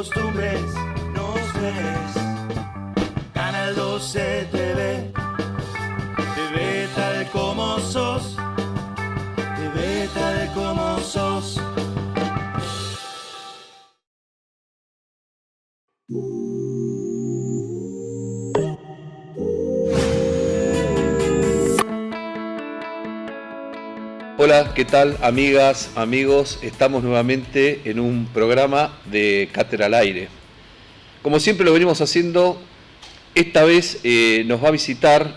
acostumbres, nos ves. Canal 12 TV, TV tal como sos, TV tal como sos. Hola, ¿qué tal, amigas, amigos? Estamos nuevamente en un programa de Cátedra al Aire. Como siempre lo venimos haciendo, esta vez nos va a visitar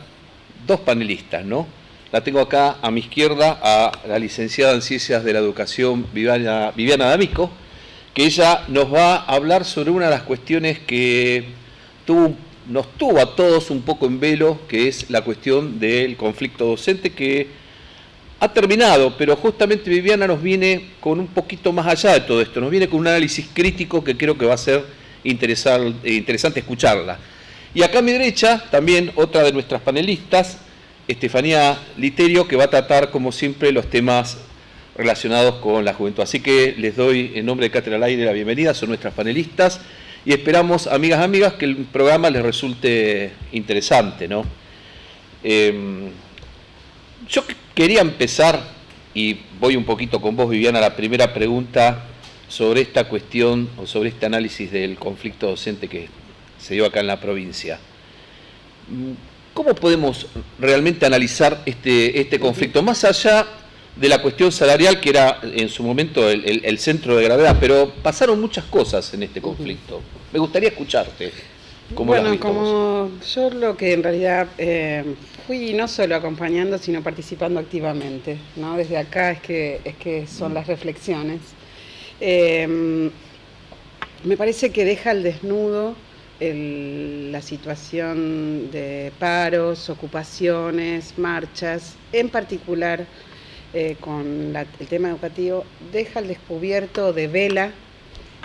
dos panelistas, ¿no? La tengo acá a mi izquierda a la licenciada en Ciencias de la Educación, Viviana D'Amico, que ella nos va a hablar sobre una de las cuestiones que nos tuvo a todos un poco en velo, que es la cuestión del conflicto docente, que ha terminado, pero justamente Viviana nos viene con un poquito más allá de todo esto, nos viene con un análisis crítico que creo que va a ser interesante escucharla. Y acá a mi derecha también otra de nuestras panelistas, Estefanía Literio, que va a tratar como siempre los temas relacionados con la juventud. Así que les doy en nombre de Cátedra al Aire la bienvenida, son nuestras panelistas y esperamos, amigas, que el programa les resulte interesante, ¿no? Yo quería empezar, y voy un poquito con vos, Viviana, la primera pregunta sobre esta cuestión o sobre este análisis del conflicto docente que se dio acá en la provincia. ¿Cómo podemos realmente analizar este conflicto? Más allá de la cuestión salarial, que era en su momento el centro de gravedad, pero pasaron muchas cosas en este conflicto. Me gustaría escucharte. Bueno, como yo lo que en realidad fui no solo acompañando, sino participando activamente, ¿no? Desde acá es que son las reflexiones. Me parece que deja al desnudo la situación de paros, ocupaciones, marchas, en particular con el tema educativo, deja al descubierto, devela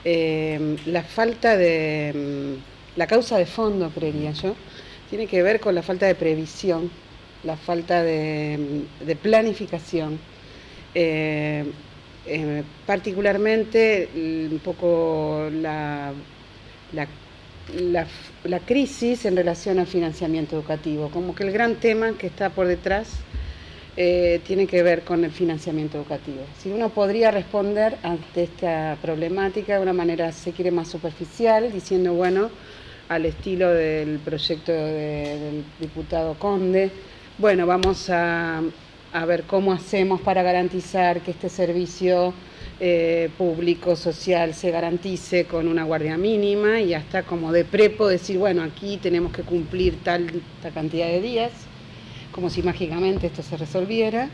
la falta de... La causa de fondo, creería yo, tiene que ver con la falta de previsión, la falta de planificación. Particularmente un poco la crisis en relación al financiamiento educativo, como que el gran tema que está por detrás tiene que ver con el financiamiento educativo. Si uno podría responder ante esta problemática de una manera, si se quiere, más superficial, diciendo, bueno, al estilo del proyecto del diputado Conde, bueno, vamos a ver cómo hacemos para garantizar que este servicio público, social, se garantice con una guardia mínima y hasta como de prepo decir, bueno, aquí tenemos que cumplir tal cantidad de días, como si mágicamente esto se resolviera,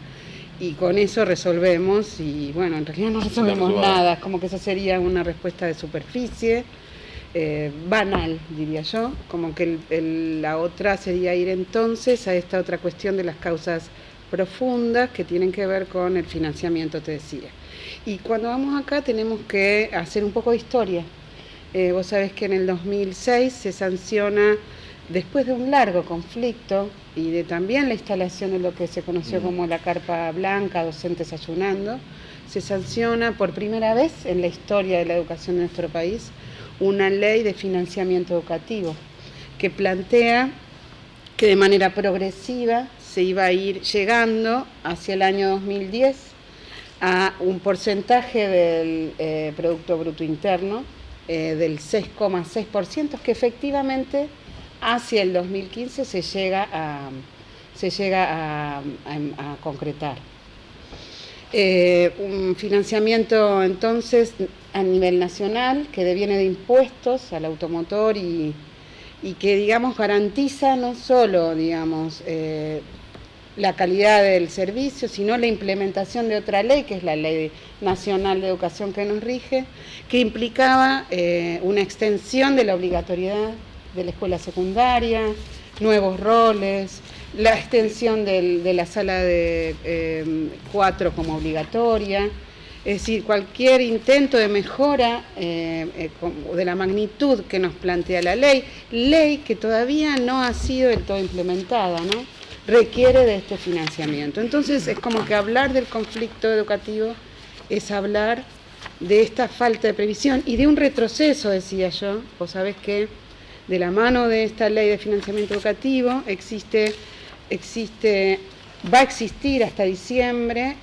y con eso resolvemos, y bueno, en realidad no resolvemos nada, como que eso sería una respuesta de superficie, banal, diría yo, como que la otra sería ir entonces a esta otra cuestión de las causas profundas que tienen que ver con el financiamiento, te decía. Y cuando vamos acá tenemos que hacer un poco de historia. Vos sabés que en el 2006 se sanciona, después de un largo conflicto y de también la instalación de lo que se conoció como la carpa blanca, docentes ayunando, se sanciona por primera vez en la historia de la educación de nuestro país una ley de financiamiento educativo que plantea que de manera progresiva se iba a ir llegando hacia el año 2010 a un porcentaje del Producto Bruto Interno del 6,6%, que efectivamente hacia el 2015 se llega a concretar. Un financiamiento entonces a nivel nacional que deviene de impuestos al automotor y que, digamos, garantiza no solo, digamos, la calidad del servicio, sino la implementación de otra ley, que es la Ley Nacional de Educación que nos rige, que implicaba una extensión de la obligatoriedad de la escuela secundaria, nuevos roles, la extensión de la sala de 4 como obligatoria. Es decir, cualquier intento de mejora de la magnitud que nos plantea la ley que todavía no ha sido del todo implementada, ¿no? Requiere de este financiamiento. Entonces es como que hablar del conflicto educativo es hablar de esta falta de previsión y de un retroceso, decía yo. Vos sabés que de la mano de esta ley de financiamiento educativo va a existir hasta diciembre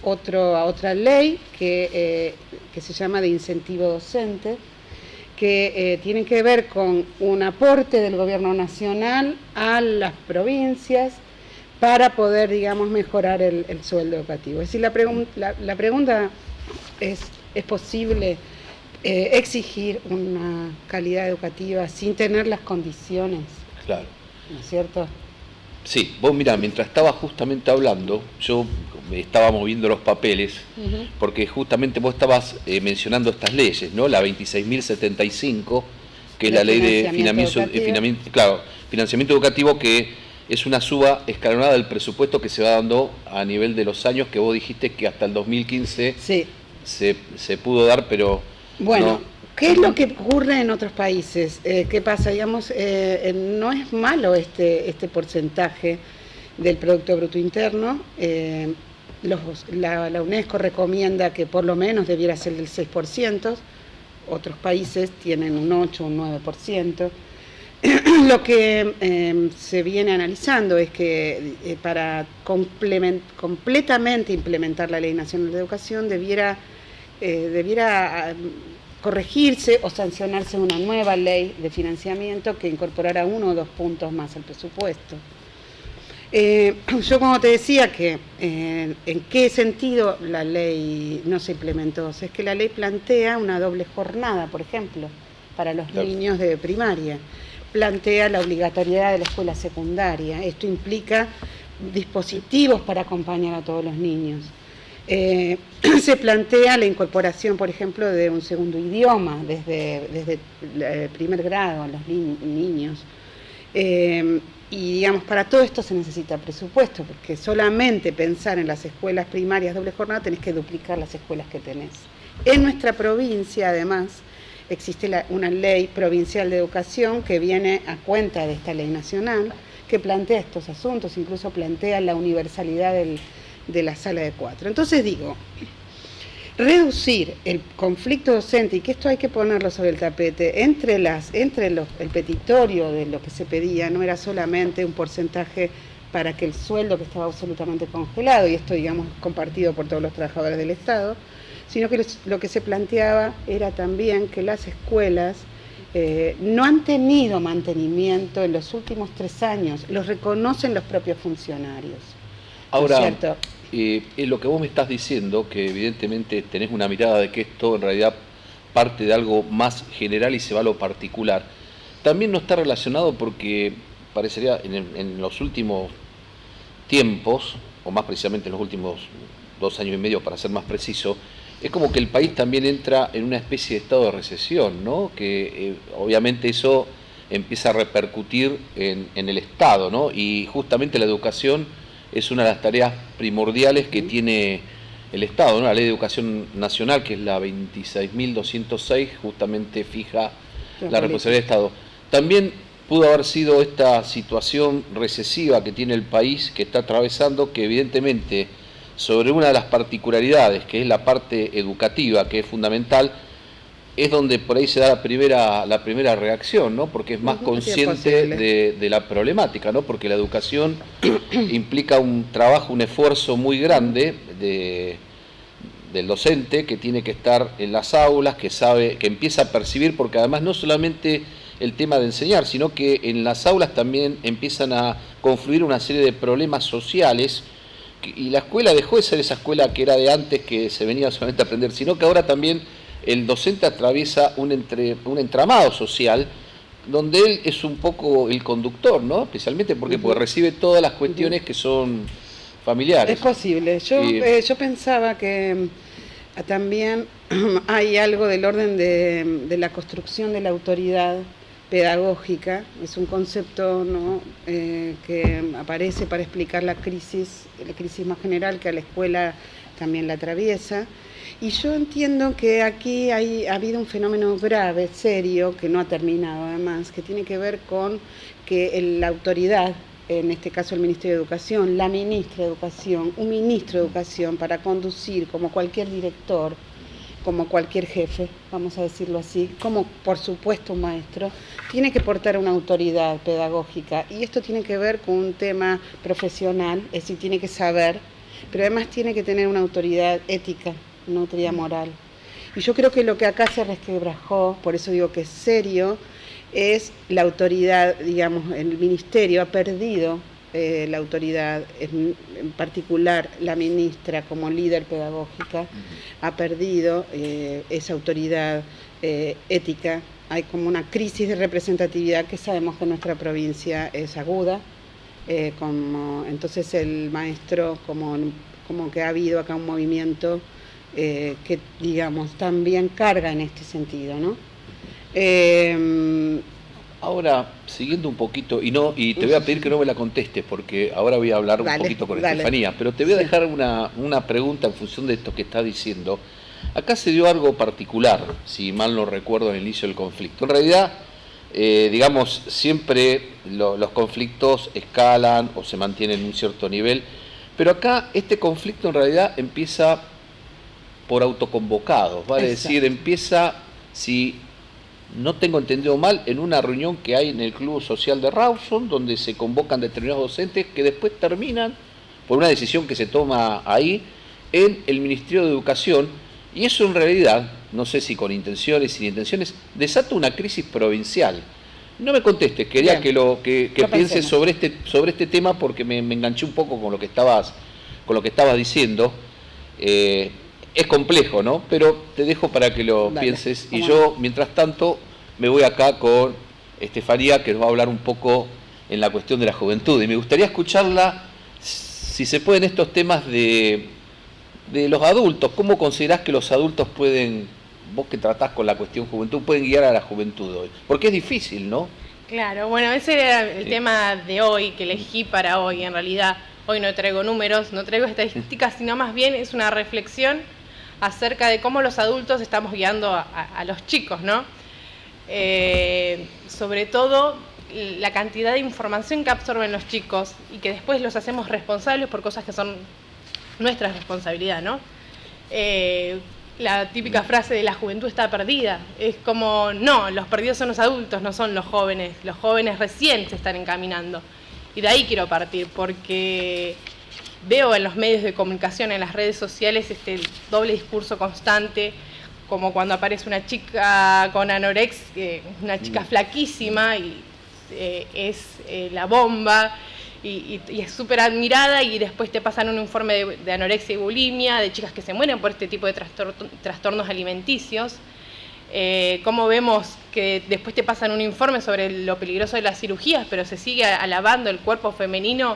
otra ley que se llama de incentivo docente, que tiene que ver con un aporte del gobierno nacional a las provincias para poder, digamos, mejorar el sueldo educativo. Es decir, la pregunta es posible exigir una calidad educativa sin tener las condiciones. Claro. ¿No es cierto? Sí, vos mirá, mientras estaba justamente hablando, yo me estaba moviendo los papeles, porque justamente vos estabas mencionando estas leyes, ¿no? La 26.075, que es la ley de financiamiento educativo, que es una suba escalonada del presupuesto que se va dando a nivel de los años, que vos dijiste que hasta el 2015 sí. se pudo dar, pero... Bueno, no. ¿Qué es lo que ocurre en otros países? ¿Qué pasa? Digamos, no es malo este porcentaje del Producto Bruto Interno. La UNESCO recomienda que por lo menos debiera ser del 6%. Otros países tienen un 8, un 9%. Lo que se viene analizando es que para completamente implementar la Ley Nacional de Educación debiera corregirse o sancionarse una nueva ley de financiamiento que incorporara 1 o 2 puntos más al presupuesto. Yo como te decía que en qué sentido la ley no se implementó, es que la ley plantea una doble jornada, por ejemplo, para los niños de primaria, plantea la obligatoriedad de la escuela secundaria, esto implica dispositivos para acompañar a todos los niños. Se plantea la incorporación, por ejemplo, de un segundo idioma desde el primer grado a los niños. Y digamos, para todo esto se necesita presupuesto, porque solamente pensar en las escuelas primarias doble jornada tenés que duplicar las escuelas que tenés. En nuestra provincia, además, existe una ley provincial de educación que viene a cuenta de esta ley nacional, que plantea estos asuntos, incluso plantea la universalidad de la sala de 4. Entonces digo, reducir el conflicto docente, y que esto hay que ponerlo sobre el tapete, el petitorio de lo que se pedía no era solamente un porcentaje para que el sueldo que estaba absolutamente congelado, y esto digamos compartido por todos los trabajadores del Estado, sino que lo que se planteaba era también que las escuelas no han tenido mantenimiento en los últimos 3 años, los reconocen los propios funcionarios. Ahora, lo que vos me estás diciendo, que evidentemente tenés una mirada de que esto en realidad parte de algo más general y se va a lo particular, también no está relacionado porque parecería en los últimos tiempos, o más precisamente en los últimos 2 años y medio para ser más preciso, es como que el país también entra en una especie de estado de recesión, ¿no? Que obviamente eso empieza a repercutir en el Estado, ¿no? Y justamente la educación es una de las tareas primordiales que tiene el Estado, ¿no? La Ley de Educación Nacional, que es la 26.206, justamente fija la responsabilidad del Estado. También pudo haber sido esta situación recesiva que tiene el país, que está atravesando, que evidentemente sobre una de las particularidades, que es la parte educativa, que es fundamental, es donde por ahí se da la primera reacción, ¿no? Porque es más consciente de la problemática, ¿no? Porque la educación implica un trabajo, un esfuerzo muy grande del docente, que tiene que estar en las aulas, que empieza a percibir, porque además no solamente el tema de enseñar, sino que en las aulas también empiezan a confluir una serie de problemas sociales, y la escuela dejó de ser esa escuela que era de antes, que se venía solamente a aprender, sino que ahora también el docente atraviesa un entramado social donde él es un poco el conductor, ¿no? Especialmente porque recibe todas las cuestiones que son familiares. Es posible. Yo pensaba que también hay algo del orden de la construcción de la autoridad pedagógica. Es un concepto, ¿no? Que aparece para explicar la crisis más general que a la escuela también la atraviesa. Y yo entiendo que aquí ha habido un fenómeno grave, serio, que no ha terminado además, que tiene que ver con que la autoridad en este caso el Ministerio de Educación, la Ministra de Educación, un Ministro de Educación para conducir como cualquier director, como cualquier jefe, vamos a decirlo así, como por supuesto un maestro, tiene que portar una autoridad pedagógica y esto tiene que ver con un tema profesional, es decir, tiene que saber, pero además tiene que tener una autoridad ética, una autoridad moral. Y yo creo que lo que acá se resquebrajó, por eso digo que es serio, es la autoridad, digamos, el ministerio ha perdido la autoridad, en particular la ministra como líder pedagógica, ha perdido esa autoridad ética. Hay como una crisis de representatividad que sabemos que en nuestra provincia es aguda, entonces el maestro, como que ha habido acá un movimiento que, digamos, también carga en este sentido, ¿no? Ahora, siguiendo un poquito, y te voy a pedir que no me la contestes, porque ahora voy a hablar un poquito con Estefanía, pero te voy a dejar una pregunta en función de esto que está diciendo. Acá se dio algo particular, si mal no recuerdo, en el inicio del conflicto. En realidad, digamos, siempre los conflictos escalan o se mantienen en un cierto nivel, pero acá este conflicto en realidad empieza por autoconvocados, ¿vale? Es decir, empieza, si no tengo entendido mal, en una reunión que hay en el Club Social de Rawson, donde se convocan determinados docentes que después terminan, por una decisión que se toma ahí, en el Ministerio de Educación, y eso en realidad, no sé si con intenciones, sin intenciones, desata una crisis provincial. No me contestes, quería que pienses sobre este tema porque me enganché un poco con lo que estabas diciendo. Es complejo, ¿no? Pero te dejo para que lo pienses. Y yo, mientras tanto, me voy acá con Estefanía, que nos va a hablar un poco en la cuestión de la juventud. Y me gustaría escucharla, si se pueden, estos temas de los adultos. ¿Cómo considerás que los adultos pueden, vos que tratás con la cuestión juventud, pueden guiar a la juventud hoy? Porque es difícil, ¿no? Claro, bueno, ese era el tema de hoy, que elegí para hoy. En realidad, hoy no traigo números, no traigo estadísticas, sino más bien es una reflexión acerca de cómo los adultos estamos guiando a los chicos, ¿no? Sobre todo la cantidad de información que absorben los chicos y que después los hacemos responsables por cosas que son nuestra responsabilidad, ¿no? La típica frase de la juventud está perdida, es como, no, los perdidos son los adultos, no son los jóvenes recién se están encaminando. Y de ahí quiero partir, porque veo en los medios de comunicación, en las redes sociales, este doble discurso constante, como cuando aparece una chica con anorexia, una chica flaquísima y es la bomba y es súper admirada, y después te pasan un informe de anorexia y bulimia, de chicas que se mueren por este tipo de trastornos alimenticios. Como vemos que después te pasan un informe sobre lo peligroso de las cirugías, pero se sigue alabando el cuerpo femenino,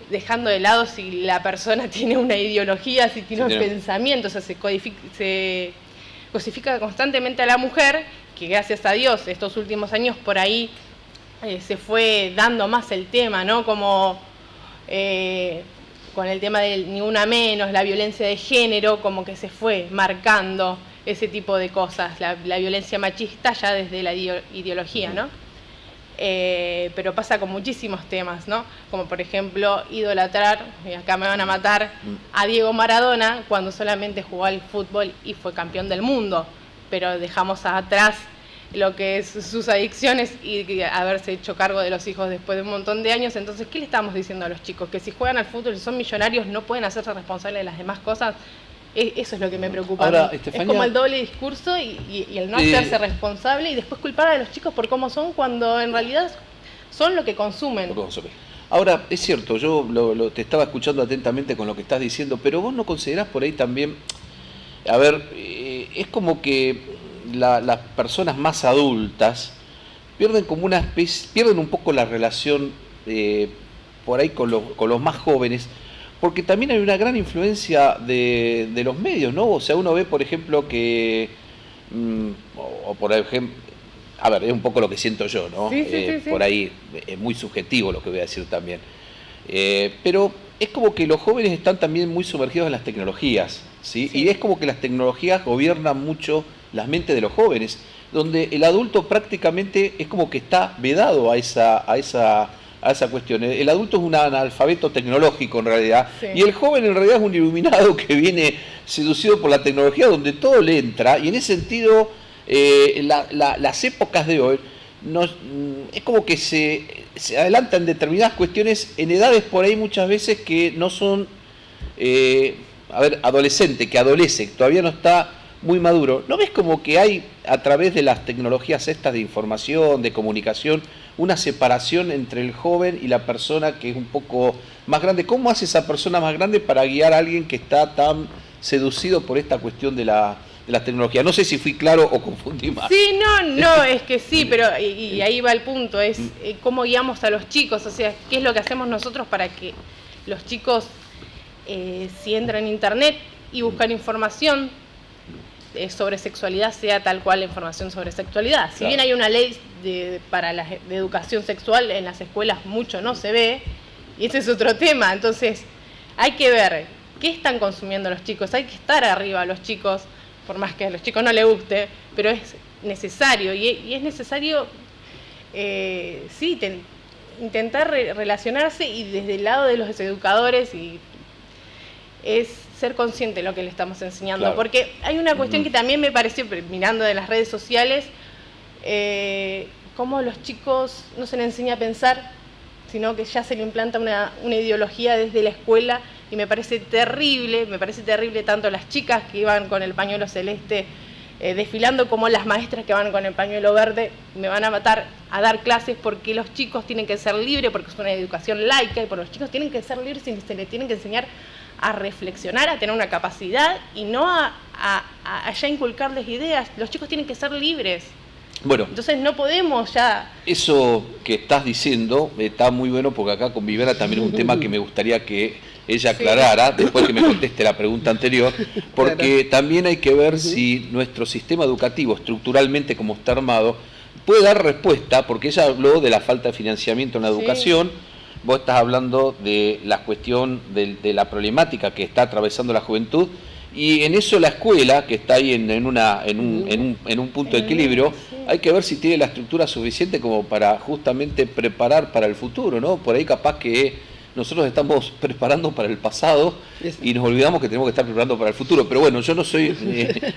dejando de lado si la persona tiene una ideología, si tiene un pensamiento. O sea, se cosifica constantemente a la mujer, que gracias a Dios estos últimos años por ahí se fue dando más el tema, ¿no? Como con el tema del ni una menos, la violencia de género, como que se fue marcando ese tipo de cosas, la violencia machista ya desde la ideología, ¿no? Pero pasa con muchísimos temas, ¿no? Como por ejemplo idolatrar, y acá me van a matar, a Diego Maradona cuando solamente jugó al fútbol y fue campeón del mundo, pero dejamos atrás lo que es sus adicciones y haberse hecho cargo de los hijos después de un montón de años. Entonces, ¿qué le estamos diciendo a los chicos? Que si juegan al fútbol y son millonarios no pueden hacerse responsables de las demás cosas. Eso es lo que me preocupa. Ahora, Estefanía, es como el doble discurso y el no hacerse responsable y después culpar a los chicos por cómo son, cuando en realidad son lo que consumen. Ahora, es cierto, yo te estaba escuchando atentamente con lo que estás diciendo, pero vos no considerás por ahí también, a ver, es como que las personas más adultas pierden como una especie, pierden un poco la relación por ahí con los más jóvenes, porque también hay una gran influencia de los medios, ¿no? O sea, uno ve, por ejemplo, que, o por ejemplo, a ver, es un poco lo que siento yo, ¿no? Sí. Por ahí es muy subjetivo lo que voy a decir también. Pero es como que los jóvenes están también muy sumergidos en las tecnologías, ¿sí? Y es como que las tecnologías gobiernan mucho las mentes de los jóvenes, donde el adulto prácticamente es como que está vedado a esa a esa cuestión. El adulto es un analfabeto tecnológico en realidad, Sí. y el joven en realidad es un iluminado que viene seducido por la tecnología, donde todo le entra, y en ese sentido las épocas de hoy es como que se adelantan determinadas cuestiones en edades por ahí muchas veces que no son, adolescente, que adolece, todavía no está muy maduro. ¿No ves como que hay, a través de las tecnologías estas de información, de comunicación, una separación entre el joven y la persona que es un poco más grande? ¿Cómo hace esa persona más grande para guiar a alguien que está tan seducido por esta cuestión de la tecnología? No sé si fui claro o confundí más. Sí, no, es que sí, pero y ahí va el punto, es cómo guiamos a los chicos, o sea, qué es lo que hacemos nosotros para que los chicos, si entran en internet y buscan información sobre sexualidad, sea tal cual la información sobre sexualidad. Si bien hay una ley de educación sexual, en las escuelas mucho no se ve, y ese es otro tema, entonces hay que ver qué están consumiendo los chicos, hay que estar arriba a los chicos, por más que a los chicos no les guste, pero es necesario, y es necesario, intentar relacionarse, y desde el lado de los educadores, y es ser consciente de lo que le estamos enseñando, claro. Porque hay una cuestión que también me pareció, mirando de las redes sociales, cómo a los chicos no se les enseña a pensar, sino que ya se le implanta una ideología desde la escuela, y me parece terrible tanto las chicas que iban con el pañuelo celeste desfilando, como las maestras que van con el pañuelo verde. Me van a matar a dar clases, porque los chicos tienen que ser libres, porque es una educación laica, y por los chicos tienen que ser libres, y se les tienen que enseñar a reflexionar, a tener una capacidad, y no a ya inculcarles ideas. Los chicos tienen que ser libres. Bueno, entonces no podemos ya... Eso que estás diciendo está muy bueno, porque acá con Viviana también es un tema que me gustaría que ella aclarara, después que me conteste la pregunta anterior, porque también hay que ver si nuestro sistema educativo, estructuralmente como está armado, puede dar respuesta, porque ella habló de la falta de financiamiento en la educación. Vos estás hablando de la cuestión de la problemática que está atravesando la juventud, y en eso la escuela, que está ahí en un punto de equilibrio, hay que ver si tiene la estructura suficiente como para justamente preparar para el futuro, ¿no? Por ahí capaz que nosotros estamos preparando para el pasado y nos olvidamos que tenemos que estar preparando para el futuro. Pero bueno, yo no soy...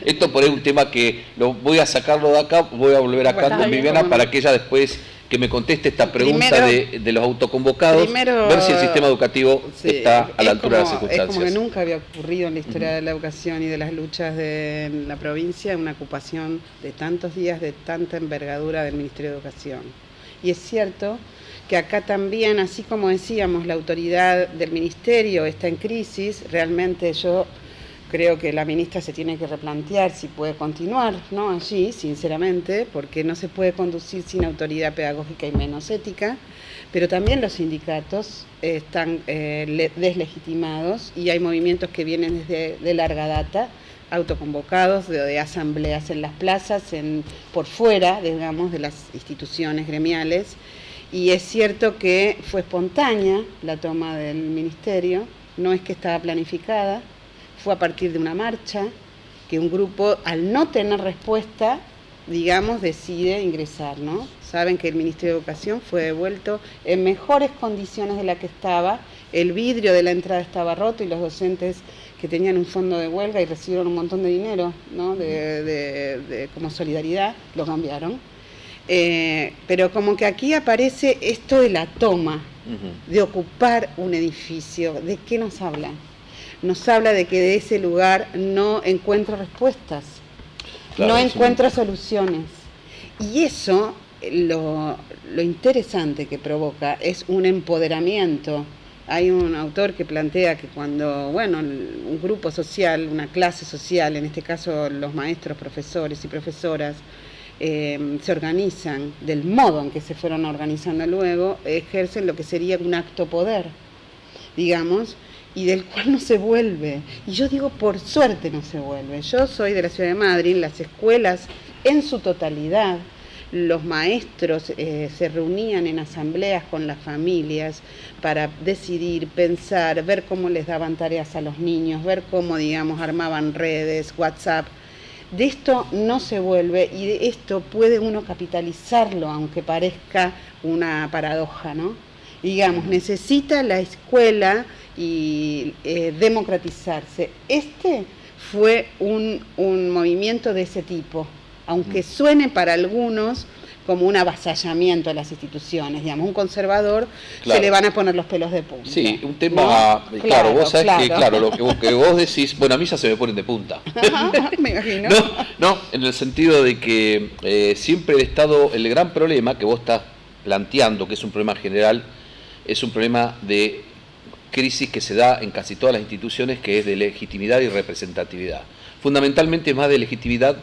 esto por ahí es un tema que voy a sacarlo de acá, voy a volver acá con Viviana para que ella después... que me conteste esta pregunta de los autoconvocados, ver si el sistema educativo está a la altura de las circunstancias. Es como que nunca había ocurrido en la historia de la educación y de las luchas de la provincia una ocupación de tantos días, de tanta envergadura del Ministerio de Educación. Y es cierto que acá también, así como decíamos, la autoridad del Ministerio está en crisis. Realmente yo creo que la ministra se tiene que replantear si puede continuar, ¿no?, allí, sinceramente, porque no se puede conducir sin autoridad pedagógica y menos ética, pero también los sindicatos están deslegitimados, y hay movimientos que vienen desde de larga data, autoconvocados, de asambleas en las plazas, por fuera, digamos, de las instituciones gremiales, y es cierto que fue espontánea la toma del ministerio, no es que estaba planificada. Fue a partir de una marcha que un grupo, al no tener respuesta, digamos, decide ingresar, ¿no? Saben que el Ministerio de Educación fue devuelto en mejores condiciones de la que estaba, el vidrio de la entrada estaba roto, y los docentes que tenían un fondo de huelga y recibieron un montón de dinero, ¿no?, como solidaridad, lo cambiaron. Pero como que aquí aparece esto de la toma, de ocupar un edificio. ¿De qué nos habla? Nos habla de que de ese lugar no encuentro respuestas, claro, no encuentro soluciones. Y eso, lo interesante que provoca es un empoderamiento. Hay un autor que plantea que cuando, un grupo social, una clase social, en este caso los maestros, profesores y profesoras, se organizan del modo en que se fueron organizando luego, ejercen lo que sería un acto poder, digamos, y del cual no se vuelve. Y yo digo, por suerte no se vuelve. Yo soy de la ciudad de Madrid, las escuelas en su totalidad, los maestros se reunían en asambleas con las familias para decidir, pensar, ver cómo les daban tareas a los niños, ver cómo, digamos, armaban redes, WhatsApp. De esto no se vuelve, y de esto puede uno capitalizarlo, aunque parezca una paradoja, ¿no? digamos, necesita la escuela y democratizarse. Este fue un movimiento de ese tipo, aunque suene para algunos como un avasallamiento a las instituciones, digamos, un conservador, se le van a poner los pelos de punta. Sí, un tema, ¿no? claro, vos sabés que, lo que vos decís, bueno, a mí ya se me ponen de punta. Me imagino. No, en el sentido de que siempre el Estado, el gran problema que vos estás planteando, que es un problema general, es un problema de crisis que se da en casi todas las instituciones, que es de legitimidad y representatividad. Fundamentalmente más de legitimidad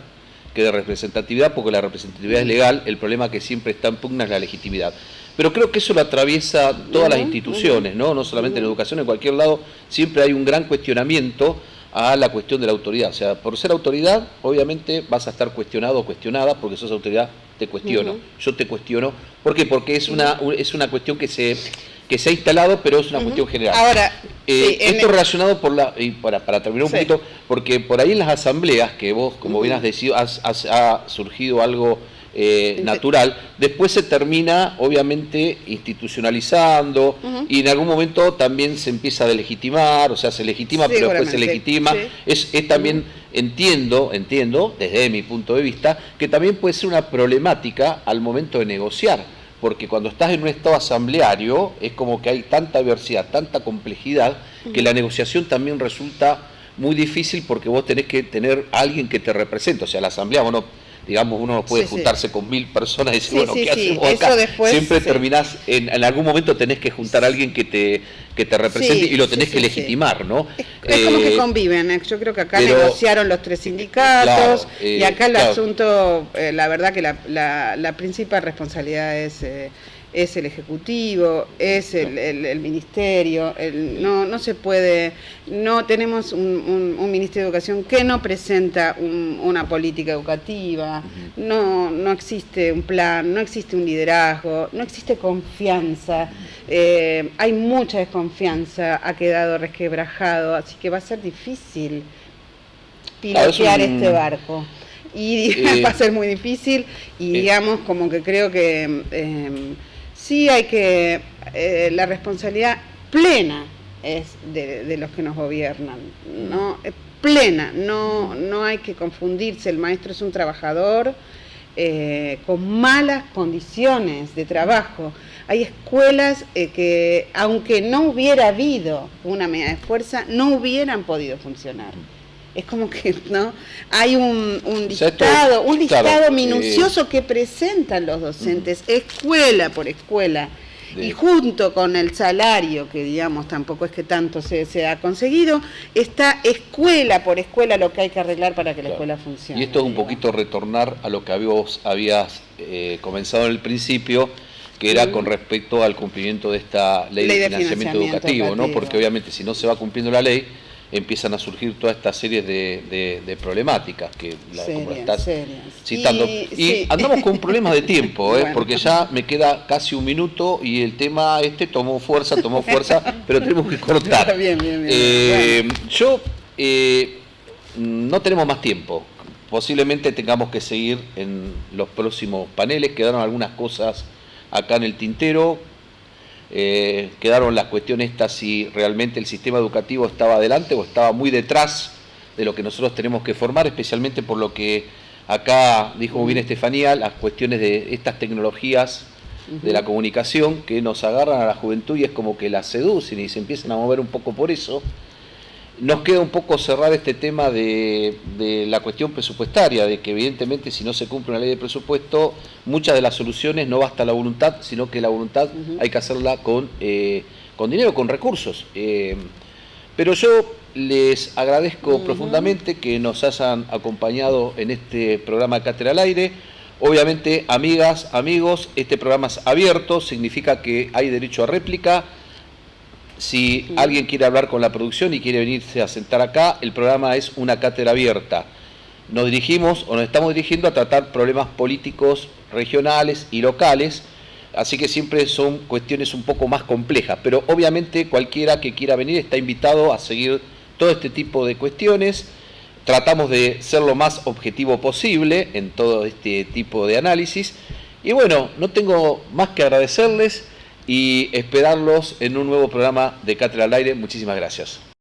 que de representatividad, porque la representatividad es legal, el problema que siempre está en pugna es la legitimidad. Pero creo que eso lo atraviesa todas las instituciones, no solamente en educación, en cualquier lado, siempre hay un gran cuestionamiento a la cuestión de la autoridad. O sea, por ser autoridad, obviamente vas a estar cuestionado o cuestionada, porque sos autoridad, te cuestiono, yo te cuestiono. ¿Por qué? Porque es una cuestión que se ha instalado, pero es una cuestión general. Ahora, esto relacionado para terminar un poquito, porque por ahí en las asambleas, que vos, como bien has decidido, ha surgido algo natural, después se termina, obviamente, institucionalizando, y en algún momento también se empieza a delegitimar, o sea, se legitima, pero después se legitima. Sí. Es también, entiendo, desde mi punto de vista, que también puede ser una problemática al momento de negociar. Porque cuando estás en un estado asambleario es como que hay tanta diversidad, tanta complejidad, que la negociación también resulta muy difícil, porque vos tenés que tener a alguien que te represente. O sea, la asamblea, bueno, digamos, uno no puede juntarse con 1000 personas y decir, ¿qué hacemos acá? Después, siempre terminás, en algún momento tenés que juntar a alguien que te represente, y lo tenés que legitimar, ¿no? Es como que conviven. Yo creo que acá negociaron los 3 sindicatos, y acá el asunto, la verdad que la principal responsabilidad es el Ejecutivo, es el Ministerio, no se puede, no tenemos un Ministerio de Educación que no presenta una política educativa, no existe un plan, no existe un liderazgo, no existe confianza, hay mucha desconfianza, ha quedado resquebrajado, así que va a ser difícil pilotear este barco. Y va a ser muy difícil, y digamos, como que creo que sí hay que, la responsabilidad plena es de los que nos gobiernan, ¿no? Plena, no hay que confundirse, el maestro es un trabajador con malas condiciones de trabajo. Hay escuelas que, aunque no hubiera habido una medida de fuerza, no hubieran podido funcionar. Es como que no hay un listado minucioso que presentan los docentes, escuela por escuela, y junto con el salario, que digamos tampoco es que tanto se ha conseguido, está escuela por escuela lo que hay que arreglar para que la escuela funcione. Y esto es un poquito retornar a lo que vos habías comenzado en el principio, que era con respecto al cumplimiento de esta ley de financiamiento educativo, ¿no? Porque obviamente si no se va cumpliendo la ley, empiezan a surgir toda esta serie de problemáticas que como la estás citando. Y andamos con un problema de tiempo, bueno, porque ya me queda casi un minuto y el tema tomó fuerza, pero tenemos que cortar. Bien. Bueno. No tenemos más tiempo. Posiblemente tengamos que seguir en los próximos paneles. Quedaron algunas cosas acá en el tintero. Quedaron las cuestiones si realmente el sistema educativo estaba adelante o estaba muy detrás de lo que nosotros tenemos que formar, especialmente por lo que acá dijo muy bien Estefanía, las cuestiones de estas tecnologías de la comunicación que nos agarran a la juventud y es como que la seducen y se empiezan a mover un poco por eso. Nos queda un poco cerrar este tema de la cuestión presupuestaria, de que evidentemente si no se cumple una ley de presupuesto, muchas de las soluciones no basta la voluntad, sino que la voluntad hay que hacerla con dinero, con recursos. Pero yo les agradezco profundamente que nos hayan acompañado en este programa de Cátedra al Aire. Obviamente, amigas, amigos, este programa es abierto, significa que hay derecho a réplica. Si alguien quiere hablar con la producción y quiere venirse a sentar acá, el programa es una cátedra abierta. Nos estamos dirigiendo a tratar problemas políticos regionales y locales, así que siempre son cuestiones un poco más complejas, pero obviamente cualquiera que quiera venir está invitado a seguir todo este tipo de cuestiones. Tratamos de ser lo más objetivo posible en todo este tipo de análisis. Y bueno, no tengo más que agradecerles. y esperarlos en un nuevo programa de Cátedra al Aire. Muchísimas gracias.